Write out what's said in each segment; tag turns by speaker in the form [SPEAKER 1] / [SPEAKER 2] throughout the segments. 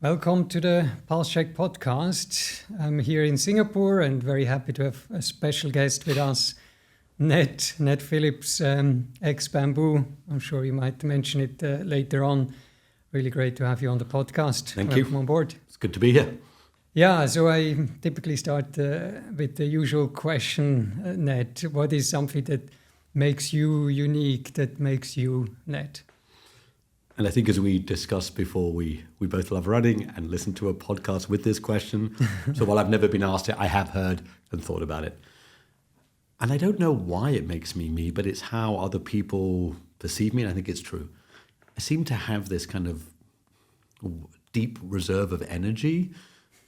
[SPEAKER 1] Welcome to the Pulse Check podcast. I'm here in Singapore and very happy to have a special guest with us, Ned Phillips, ex-Bambu. I'm sure you might mention it later on. Really great to have you on the podcast.
[SPEAKER 2] Thank you.
[SPEAKER 1] Welcome on board.
[SPEAKER 2] It's good to be here.
[SPEAKER 1] Yeah, so I typically start with the usual question, Ned. What is something that makes you unique, that makes you Ned?
[SPEAKER 2] And I think as we discussed before, we both love running and listen to a podcast with this question. So while I've never been asked it, I have heard and thought about it. And I don't know why it makes me me, but it's how other people perceive me, and I think it's true. I seem to have this kind of deep reserve of energy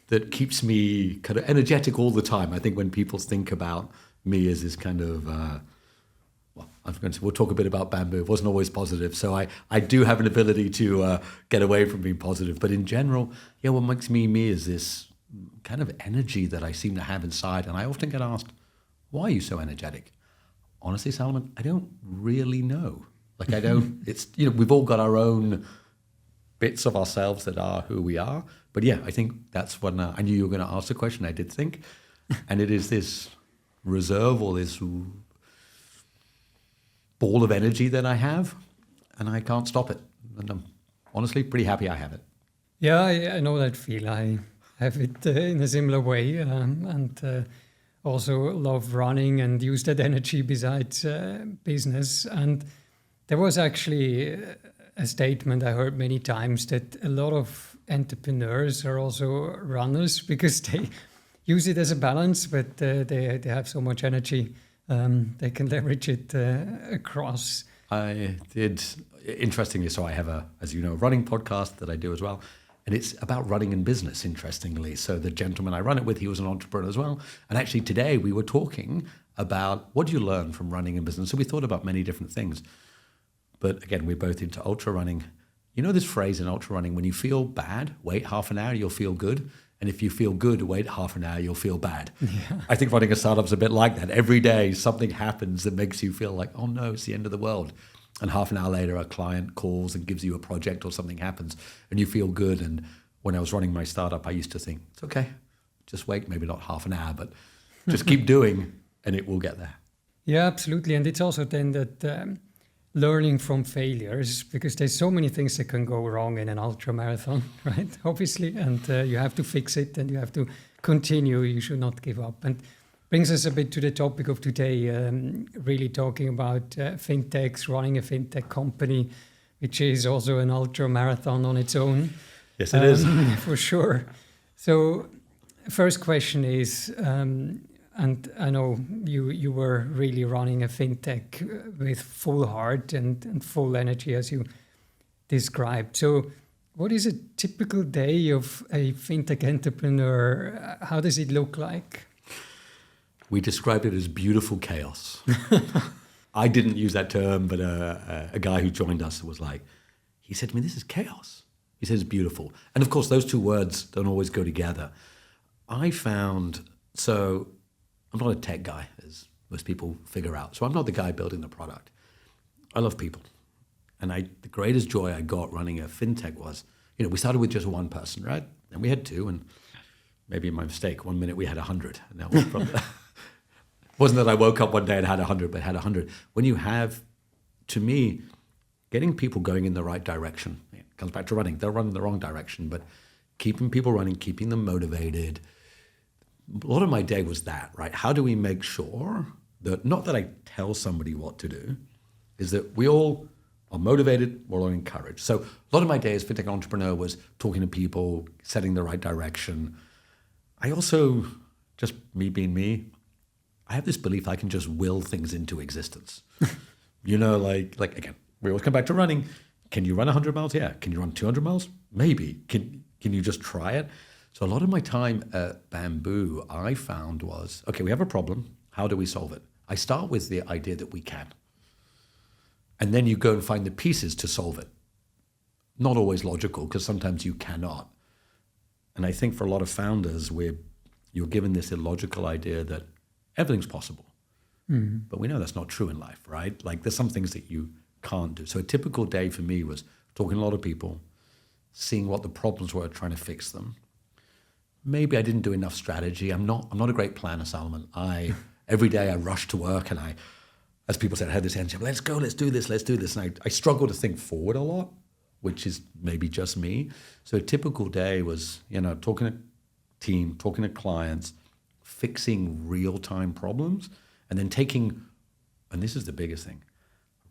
[SPEAKER 2] that keeps me kind of energetic all the time. I think when people think about me as this kind of... we'll talk a bit about Bambu. It wasn't always positive. So I do have an ability to get away from being positive. But in general, what makes me me is this kind of energy that I seem to have inside. And I often get asked, why are you so energetic? Honestly, Salomon, I don't really know. We've all got our own bits of ourselves that are who we are. But I think that's when I knew you were going to ask the question. I did think. And it is this reserve or this ball of energy that I have, and I can't stop it. And I'm honestly pretty happy I have it.
[SPEAKER 1] Yeah, I know that feel. I have it in a similar way, and also love running and use that energy besides business. And there was actually a statement I heard many times that a lot of entrepreneurs are also runners because they use it as a balance, but they have so much energy. They can leverage it across.
[SPEAKER 2] I did, interestingly, so I have a running podcast that I do as well. And it's about running in business, interestingly. So the gentleman I run it with, he was an entrepreneur as well. And actually today we were talking about what do you learn from running in business? So we thought about many different things. But again, we're both into ultra running. You know this phrase in ultra running, when you feel bad, wait half an hour, you'll feel good. And if you feel good, wait half an hour, you'll feel bad. Yeah. I think running a startup's a bit like that. Every day something happens that makes you feel like, oh no, it's the end of the world. And half an hour later, a client calls and gives you a project or something happens and you feel good. And when I was running my startup, I used to think, it's okay, just wait, maybe not half an hour, but just keep doing and it will get there.
[SPEAKER 1] Yeah, absolutely. And it's also then that learning from failures, because there's so many things that can go wrong in an ultra marathon, right? Obviously, and you have to fix it and you have to continue. You should not give up. And brings us a bit to the topic of today, really talking about fintechs, running a fintech company, which is also an ultra marathon on its own.
[SPEAKER 2] Yes, it is.
[SPEAKER 1] For sure. So first question is, and I know you were really running a fintech with full heart and full energy, as you described. So what is a typical day of a fintech entrepreneur? How does it look like?
[SPEAKER 2] We described it as beautiful chaos. I didn't use that term, but a guy who joined us was like, he said to me, this is chaos. He said it's beautiful. And of course, those two words don't always go together. I found, so I'm not a tech guy, as most people figure out. So I'm not the guy building the product. I love people. And the greatest joy I got running a fintech was, we started with just one person, right? And we had two, and maybe my mistake, 1 minute we had 100. And that was from wasn't that I woke up one day and had 100, but had 100. When you have, to me, getting people going in the right direction, it comes back to running. They'll run in the wrong direction, but keeping people running, keeping them motivated. A lot of my day was that, right? How do we make sure that, not that I tell somebody what to do, is that we all are motivated, we're all encouraged. So a lot of my day as fintech entrepreneur was talking to people, setting the right direction. I also, just me being me, I have this belief I can just will things into existence. Like again, we always come back to running. Can you run 100 miles? Yeah. Can you run 200 miles? Maybe. Can you just try it? So a lot of my time at Bambu, I found was, okay, we have a problem. How do we solve it? I start with the idea that we can. And then you go and find the pieces to solve it. Not always logical, because sometimes you cannot. And I think for a lot of founders, you're given this illogical idea that everything's possible. Mm-hmm. But we know that's not true in life, right? Like there's some things that you can't do. So a typical day for me was talking to a lot of people, seeing what the problems were, trying to fix them. Maybe I didn't do enough strategy. I'm not a great planner, Salman. Every day I rush to work and as people said, I had this energy, let's go, let's do this. And I struggle to think forward a lot, which is maybe just me. So a typical day was, talking to team, talking to clients, fixing real-time problems, and then taking, and this is the biggest thing,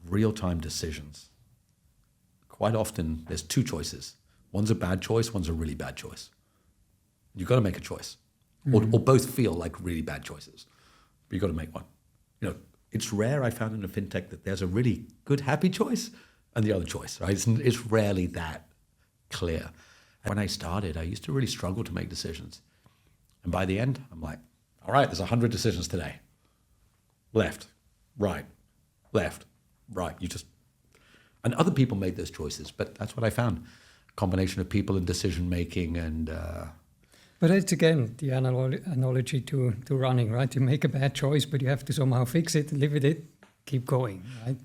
[SPEAKER 2] real-time decisions. Quite often there's two choices. One's a bad choice, one's a really bad choice. You've got to make a choice. Mm-hmm. Or both feel like really bad choices. But you've got to make one. It's rare, I found in a fintech, that there's a really good, happy choice and the other choice, right? It's rarely that clear. And when I started, I used to really struggle to make decisions. And by the end, I'm like, all right, there's 100 decisions today. Left, right. And other people made those choices, but that's what I found. A combination of people and decision making and...
[SPEAKER 1] But it's again the analogy to running, right? You make a bad choice, but you have to somehow fix it, live with it, keep going, right?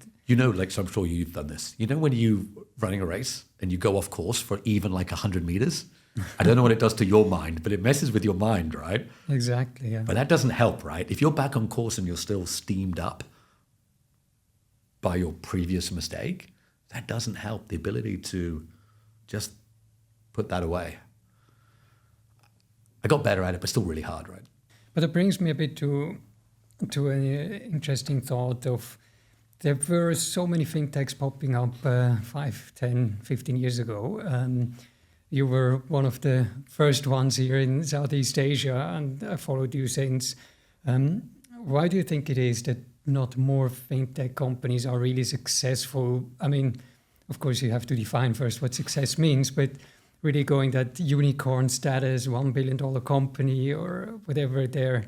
[SPEAKER 2] So I'm sure you've done this. When you running a race and you go off course for even like 100 meters, I don't know what it does to your mind, but it messes with your mind, right?
[SPEAKER 1] Exactly, yeah.
[SPEAKER 2] But that doesn't help, right? If you're back on course and you're still steamed up by your previous mistake, that doesn't help the ability to just put that away. I got better at it, but still really hard, right?
[SPEAKER 1] But it brings me a bit to an interesting thought of there were so many fintechs popping up 5, 10, 15 years ago. You were one of the first ones here in Southeast Asia, and I followed you since. Why do you think it is that not more fintech companies are really successful? I mean, of course, you have to define first what success means, but really going that unicorn status, $1 billion company or whatever their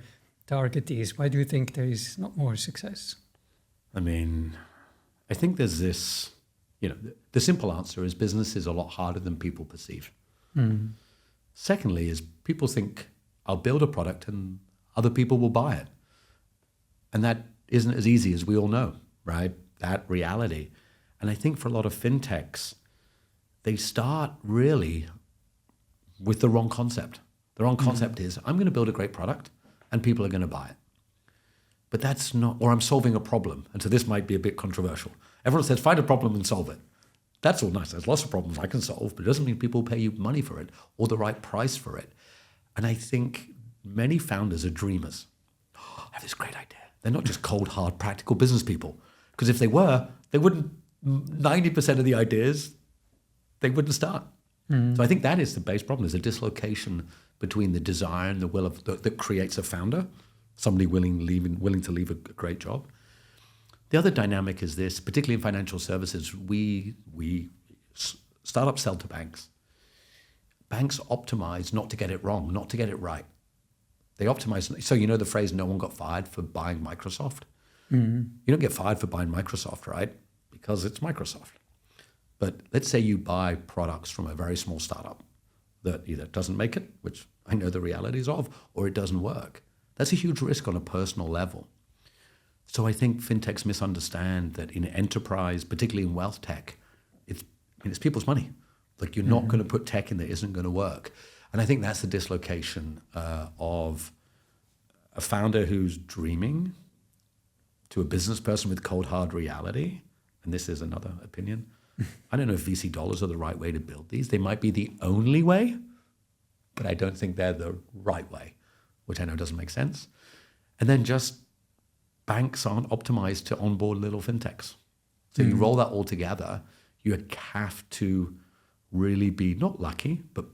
[SPEAKER 1] target is. Why do you think there is not more success?
[SPEAKER 2] I mean, I think there's this, the simple answer is business is a lot harder than people perceive. Mm. Secondly is people think I'll build a product and other people will buy it. And that isn't as easy as we all know, right? That reality. And I think for a lot of fintechs, they start really with the wrong concept. The wrong concept is, I'm going to build a great product and people are going to buy it. But that's not, or I'm solving a problem. And so this might be a bit controversial. Everyone says, find a problem and solve it. That's all nice. There's lots of problems I can solve, but it doesn't mean people pay you money for it or the right price for it. And I think many founders are dreamers. Oh, I have this great idea. They're not just cold, hard, practical business people. Because if they were, they wouldn't, 90% of the ideas, they wouldn't start. So I think that is the base problem, is a dislocation between the desire and the will of that creates a founder, somebody willing to leave a great job. The other dynamic is this, particularly in financial services, we startups sell to banks. Banks optimize not to get it wrong, not to get it right. They optimize. So the phrase, no one got fired for buying Microsoft. You don't get fired for buying Microsoft, right? Because it's Microsoft. But let's say you buy products from a very small startup that either doesn't make it, which I know the realities of, or it doesn't work. That's a huge risk on a personal level. So I think fintechs misunderstand that in enterprise, particularly in wealth tech, it's people's money. Like you're not going to put tech in that isn't going to work. And I think that's the dislocation of a founder who's dreaming to a business person with cold, hard reality. And this is another opinion. I don't know if VC dollars are the right way to build these. They might be the only way, but I don't think they're the right way, which I know doesn't make sense. And then just banks aren't optimized to onboard little fintechs. So you roll that all together, you have to really be not lucky, but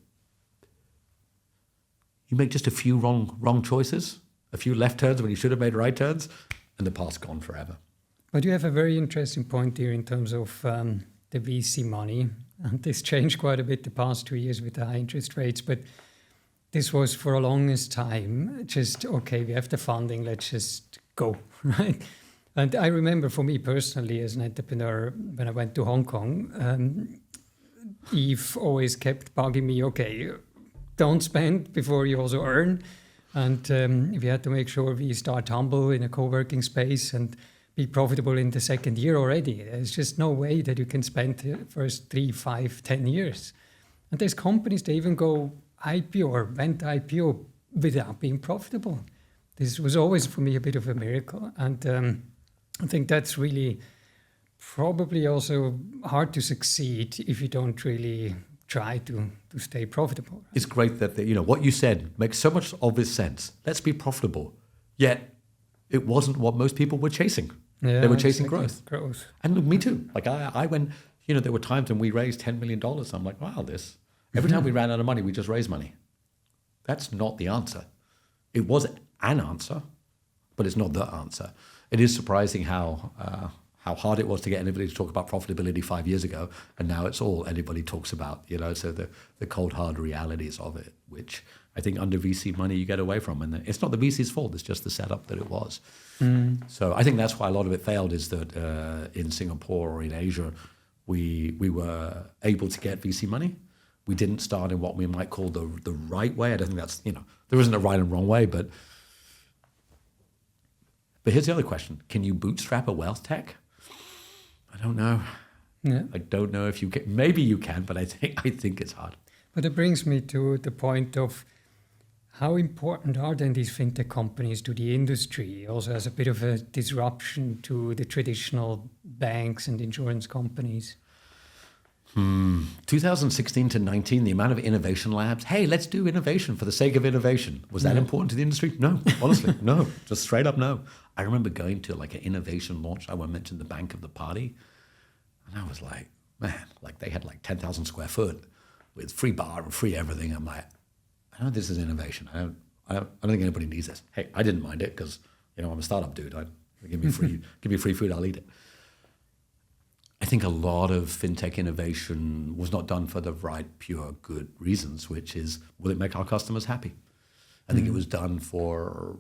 [SPEAKER 2] you make just a few wrong choices, a few left turns when you should have made right turns, and the path's gone forever.
[SPEAKER 1] But you have a very interesting point here in terms of the VC money. And this changed quite a bit the past 2 years with the high interest rates. But this was for a longest time just, okay, we have the funding, let's just go, right? And I remember for me personally as an entrepreneur, when I went to Hong Kong, Eve always kept bugging me, okay, don't spend before you also earn. And we had to make sure we start humble in a co-working space and be profitable in the second year already. There's just no way that you can spend the first 3, 5, 10 years. And there's companies that even go IPO or went IPO without being profitable. This was always for me a bit of a miracle. And I think that's really probably also hard to succeed if you don't really try to stay profitable.
[SPEAKER 2] It's great that, what you said makes so much obvious sense. Let's be profitable. Yet it wasn't what most people were chasing.
[SPEAKER 1] Yeah,
[SPEAKER 2] they were chasing
[SPEAKER 1] exactly.
[SPEAKER 2] growth. And look, me too. Like I went, there were times when we raised $10 million. I'm like, wow, every time we ran out of money, we just raised money. That's not the answer. It was an answer, but it's not the answer. It is surprising how hard it was to get anybody to talk about profitability 5 years ago, and now it's all anybody talks about, so the cold, hard realities of it, which I think under VC money you get away from. And it's not the VC's fault, it's just the setup that it was. So I think that's why a lot of it failed, is that in Singapore or in Asia, we were able to get VC money. We didn't start in what we might call the right way. I don't think that's, there isn't a right and wrong way, but here's the other question. Can you bootstrap a wealth tech? I don't know.
[SPEAKER 1] Yeah.
[SPEAKER 2] I don't know if you can. Maybe you can, but I think it's hard.
[SPEAKER 1] But it brings me to the point of how important are then these fintech companies to the industry, also as a bit of a disruption to the traditional banks and insurance companies?
[SPEAKER 2] 2016 to 19, the amount of innovation labs. Hey, let's do innovation for the sake of innovation. Was that important to the industry? No, honestly, no. Just straight up no. I remember going to like an innovation launch. I won't mention the bank of the party. And I was like, man, like they had like 10,000 square foot with free bar and free everything. I'm like, I know this is innovation. I don't think anybody needs this. Hey, I didn't mind it because, I'm a startup dude. Give me free food, I'll eat it. I think a lot of fintech innovation was not done for the right, pure, good reasons, which is, will it make our customers happy? I think it was done for,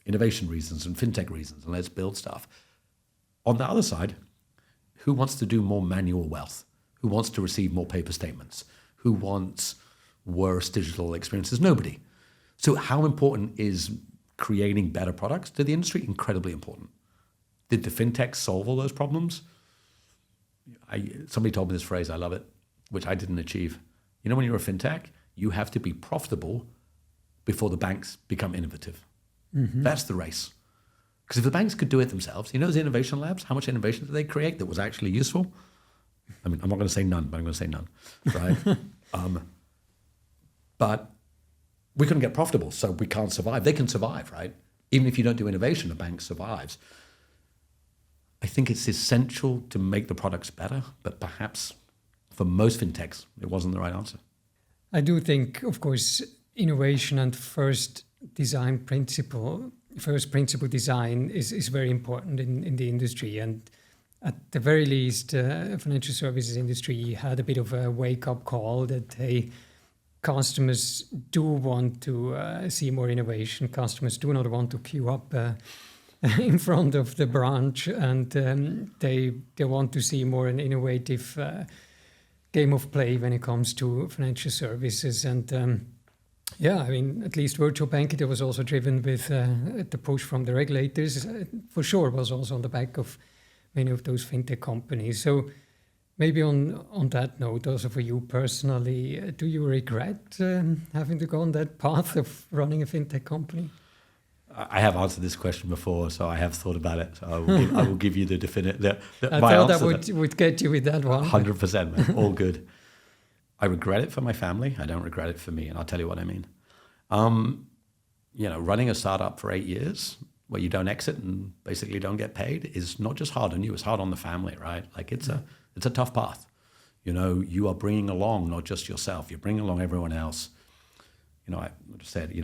[SPEAKER 2] innovation reasons and fintech reasons, and let's build stuff. On the other side, who wants to do more manual wealth? Who wants to receive more paper statements? Who wants worse digital experiences? Nobody. So how important is creating better products to the industry? Incredibly important. Did the fintechs solve all those problems? Somebody told me this phrase, I love it, which I didn't achieve. When you're a fintech, you have to be profitable before the banks become innovative. That's the race. Because if the banks could do it themselves, those innovation labs, how much innovation did they create that was actually useful? I mean, I'm not going to say none, but I'm going to say none, right? But we couldn't get profitable, so we can't survive. They can survive, right? Even if you don't do innovation, a bank survives. I think it's essential to make the products better, but perhaps for most fintechs, it wasn't the right answer.
[SPEAKER 1] I do think, of course, innovation and first principle design is very important in the industry. And at the very least, financial services industry had a bit of a wake-up call that, hey, customers do want to see more innovation. Customers do not want to queue up in front of the branch, and they want to see more an innovative game of play when it comes to financial services. And at least virtual banking, that was also driven with the push from the regulators, for sure was also on the back of many of those fintech companies. So maybe on that note, also for you personally, do you regret having to go on that path of running a fintech company?
[SPEAKER 2] I have answered this question before, so I have thought about it. So I will give you the definitive.
[SPEAKER 1] I thought that would get you with that one.
[SPEAKER 2] 100%, man. All good. I regret it for my family. I don't regret it for me, and I'll tell you what I mean. Running a startup for 8 years where you don't exit and basically don't get paid is not just hard on you; it's hard on the family, right? Like it's a tough path. You are bringing along not just yourself; you're bringing along everyone else. I just said,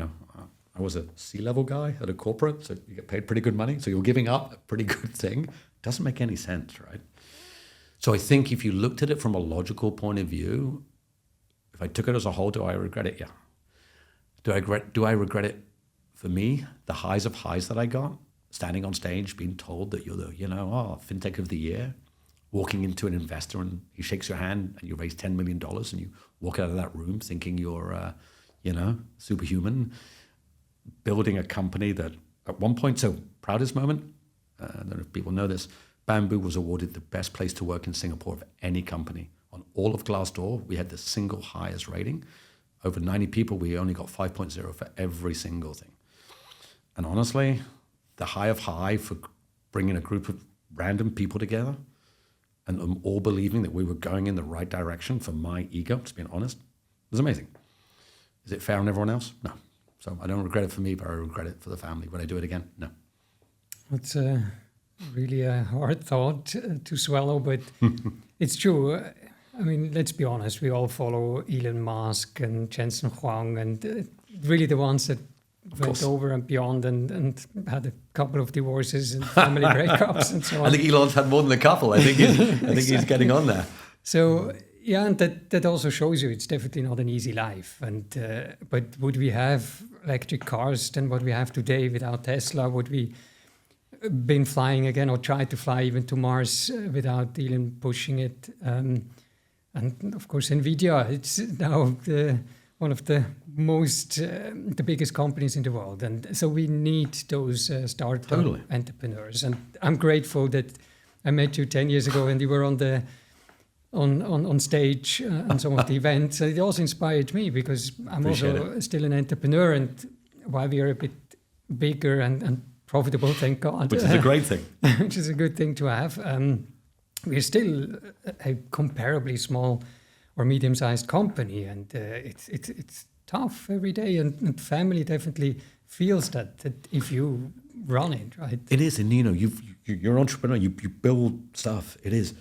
[SPEAKER 2] I was a C-level guy at a corporate, so you get paid pretty good money. So you're giving up a pretty good thing. It doesn't make any sense, right? So I think if you looked at it from a logical point of view, if I took it as a whole, do I regret it? Yeah. Do I regret it for me? The highs of highs that I got, standing on stage, being told that you're the, fintech of the year, walking into an investor and he shakes your hand and you raise $10 million and you walk out of that room thinking you're, superhuman. Building a company that at one point, so proudest moment, I don't know if people know this, Bambu was awarded the best place to work in Singapore of any company on all of Glassdoor, we had the single highest rating. Over 90 people, we only got 5.0 for every single thing. And honestly, the high of high for bringing a group of random people together and them all believing that we were going in the right direction for my ego, to be honest, was amazing. Is it fair on everyone else? No. So I don't regret it for me, but I regret it for the family. Would I do it again? No.
[SPEAKER 1] It's really a hard thought to swallow, but it's true. I mean, let's be honest. We all follow Elon Musk and Jensen Huang, and really the ones that went over and beyond and had a couple of divorces and family breakups and so on.
[SPEAKER 2] I think Elon's had more than a couple. I think he's getting on there.
[SPEAKER 1] So yeah, and that also shows you it's definitely not an easy life. And but would we have electric cars than what we have today without Tesla? Would we been flying again or try to fly even to Mars without Elon pushing it? And of course, NVIDIA, it's now one of the biggest companies in the world. And so we need those startup entrepreneurs. And I'm grateful that I met you 10 years ago and you were on stage on some of the events. It also inspired me because I'm also still an entrepreneur. And while we are a bit bigger and profitable, thank God.
[SPEAKER 2] Which is a great thing.
[SPEAKER 1] Which is a good thing to have. We're still a comparably small or medium-sized company, and it's tough every day. And family definitely feels that if you run it, right?
[SPEAKER 2] It is, and you're an entrepreneur. You build stuff. It is,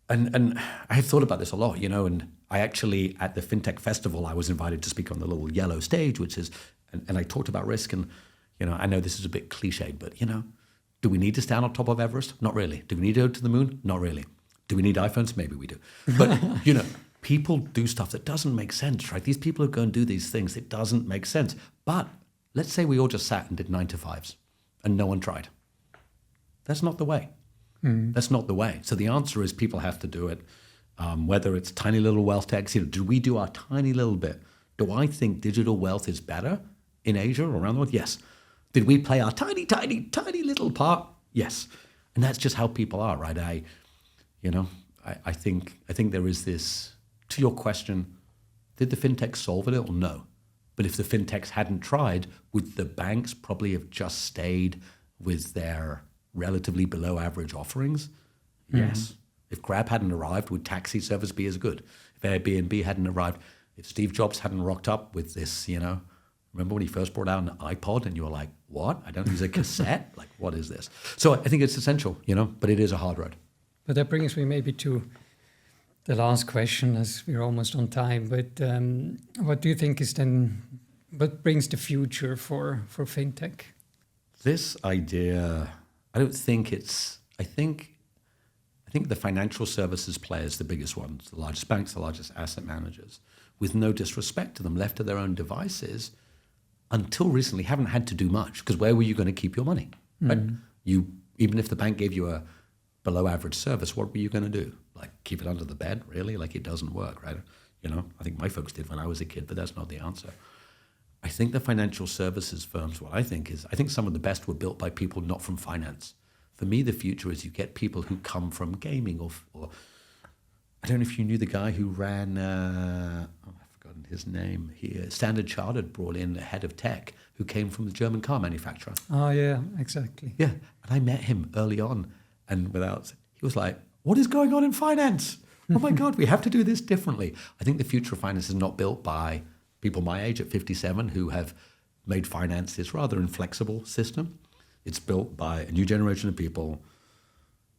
[SPEAKER 2] and I have thought about this a lot. And I actually at the Fintech festival I was invited to speak on the little yellow stage, which is, and I talked about risk and. I know this is a bit cliched, but, do we need to stand on top of Everest? Not really. Do we need to go to the moon? Not really. Do we need iPhones? Maybe we do. But, people do stuff that doesn't make sense, right? These people who go and do these things, it doesn't make sense. But let's say we all just sat and did 9 to 5s and no one tried. That's not the way. That's not the way. So the answer is people have to do it, whether it's tiny little wealth techs. Do we do our tiny little bit? Do I think digital wealth is better in Asia or around the world? Yes. Did we play our tiny, tiny, tiny little part? Yes. And that's just how people are, right? I think there is this, to your question, did the fintechs solve it or no? But if the fintechs hadn't tried, would the banks probably have just stayed with their relatively below average offerings? Yes. If Grab hadn't arrived, would taxi service be as good? If Airbnb hadn't arrived, if Steve Jobs hadn't rocked up with this, remember when he first brought out an iPod and you were like, what? I don't use a cassette? Like, what is this? So I think it's essential, but it is a hard road.
[SPEAKER 1] But that brings me maybe to the last question as we're almost on time. But what do you think is then, what brings the future for fintech?
[SPEAKER 2] This idea, I don't think it's, I think the financial services players, the biggest ones, the largest banks, the largest asset managers, with no disrespect to them, left to their own devices, until recently haven't had to do much, because where were you going to keep your money? Right? Even if the bank gave you a below average service, what were you going to do? Like keep it under the bed? Really? Like it doesn't work, right? I think my folks did when I was a kid, but that's not the answer. I think the financial services firms, I think some of the best were built by people not from finance. For me, the future is you get people who come from gaming or I don't know if you knew the guy who ran, his name here. Standard Chartered brought in a head of tech who came from the German car manufacturer.
[SPEAKER 1] Oh, yeah, exactly.
[SPEAKER 2] Yeah, and I met him early on, and he was like, what is going on in finance? Oh my God, we have to do this differently. I think the future of finance is not built by people my age at 57 who have made finance this rather inflexible system. It's built by a new generation of people.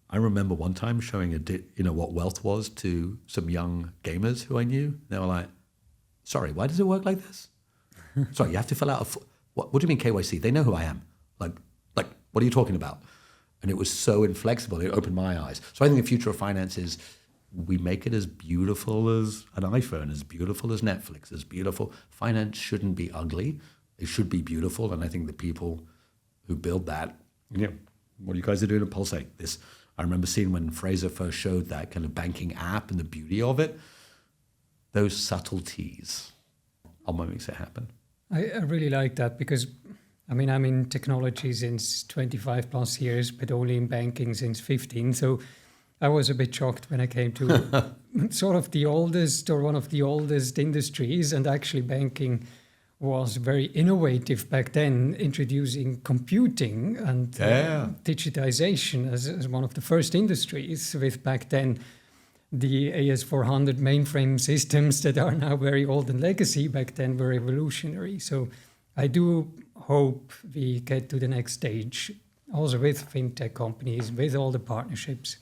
[SPEAKER 2] I remember one time showing what wealth was to some young gamers who I knew. They were like, sorry, why does it work like this? Sorry, you have to fill out what do you mean KYC? They know who I am. Like, what are you talking about? And it was so inflexible, it opened my eyes. So I think the future of finance is we make it as beautiful as an iPhone, as beautiful as Netflix, as beautiful. Finance shouldn't be ugly. It should be beautiful. And I think the people who build that, what you guys are doing at Pulsate, this, I remember seeing when Fraser first showed that kind of banking app and the beauty of it. Those subtleties are what makes it happen.
[SPEAKER 1] I really like that because, I'm in technology since 25 plus years, but only in banking since 15. So I was a bit shocked when I came to sort of the oldest or one of the oldest industries, and actually banking was very innovative back then, introducing computing and digitization as one of the first industries, with back then the AS400 mainframe systems that are now very old and legacy back then were revolutionary. So I do hope we get to the next stage, also with fintech companies, with all the partnerships,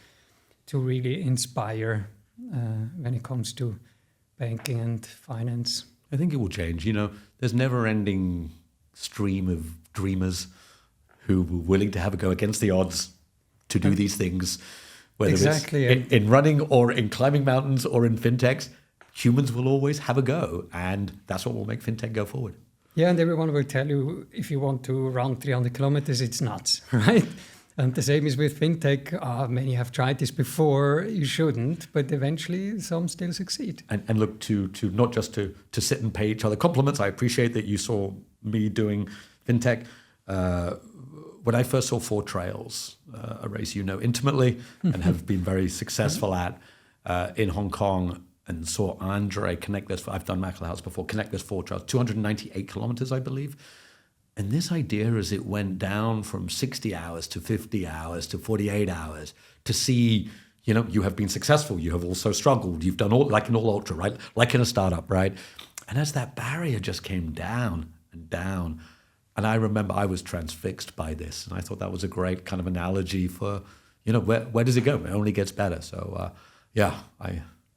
[SPEAKER 1] to really inspire when it comes to banking and finance.
[SPEAKER 2] I think it will change. There's never-ending stream of dreamers who were willing to have a go against the odds to do these things, whether
[SPEAKER 1] exactly.
[SPEAKER 2] it's in running or in climbing mountains or in fintechs. Humans will always have a go, and that's what will make fintech go forward.
[SPEAKER 1] Yeah, and everyone will tell you if you want to run 300 kilometers, it's nuts, right? And the same is with fintech. Many have tried this before. You shouldn't, but eventually some still succeed.
[SPEAKER 2] And look, to not just to sit and pay each other compliments. I appreciate that you saw me doing fintech. When I first saw Four Trails, a race you know intimately and have been very successful at in Hong Kong, and saw Andre connect this. I've done Mackelhouse before. Connect this Four Trails, 298 kilometers, I believe. And this idea, as it went down from 60 hours to 50 hours to 48 hours, to see, you have been successful. You have also struggled. You've done all, like in all ultra, right? Like in a startup, right? And as that barrier just came down and down, and I remember I was transfixed by this. And I thought that was a great kind of analogy for, where does it go? It only gets better. So,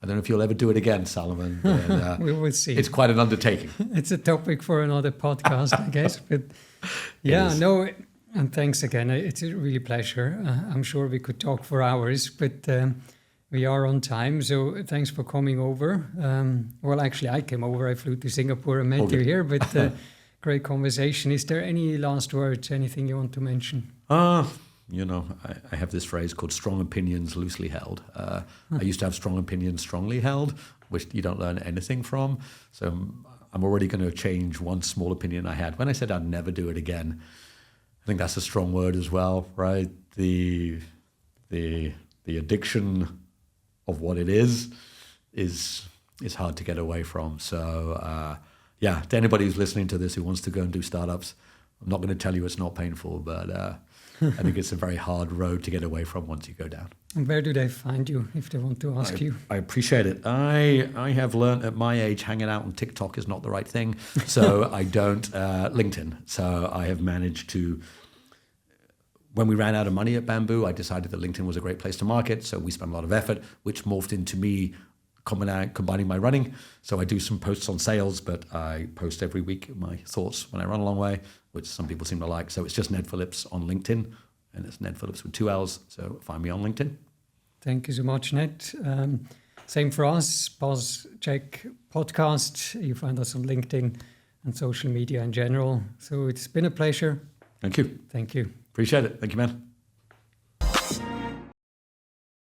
[SPEAKER 2] I don't know if you'll ever do it again, Salomon. But,
[SPEAKER 1] we will see.
[SPEAKER 2] It's quite an undertaking.
[SPEAKER 1] It's a topic for another podcast, I guess. But and thanks again. It's a really pleasure. I'm sure we could talk for hours, but we are on time. So thanks for coming over. Well, actually, I came over. I flew to Singapore and met you here, but great conversation. Is there any last words, anything you want to mention?
[SPEAKER 2] I have this phrase called strong opinions loosely held. I used to have strong opinions strongly held, which you don't learn anything from. So I'm already going to change one small opinion I had. When I said I'd never do it again, I think that's a strong word as well, right? The addiction of what it is hard to get away from. So to anybody who's listening to this who wants to go and do startups, I'm not going to tell you it's not painful, but I think it's a very hard road to get away from once you go down.
[SPEAKER 1] And where do they find you if they want to ask you?
[SPEAKER 2] I appreciate it. I have learned at my age hanging out on TikTok is not the right thing. So I don't LinkedIn. So I have managed to, when we ran out of money at Bambu, I decided that LinkedIn was a great place to market. So we spent a lot of effort, which morphed into me combining my running. So I do some posts on sales, but I post every week my thoughts when I run a long way, which some people seem to like. So it's just Ned Phillips on LinkedIn, and it's Ned Phillips with 2 L's. So find me on LinkedIn.
[SPEAKER 1] Thank you so much, Ned. Same for us, Pause Check Podcast. You find us on LinkedIn and social media in general. So it's been a pleasure.
[SPEAKER 2] Thank you.
[SPEAKER 1] Thank you.
[SPEAKER 2] Appreciate it. Thank you, man.